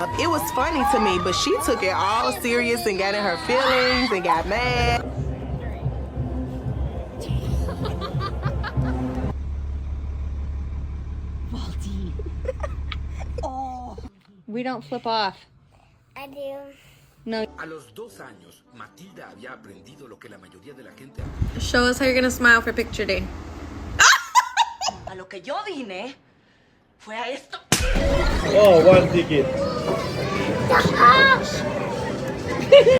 It was funny to me, but she took it all serious and got in her feelings and got mad. Baldy. Oh. We don't flip off. I do. No. A los 2 años, Matilda había aprendido lo que la mayoría de la gente... Show us how you're gonna smile for picture day. A lo que yo vine fue a esto. Oh, one ticket.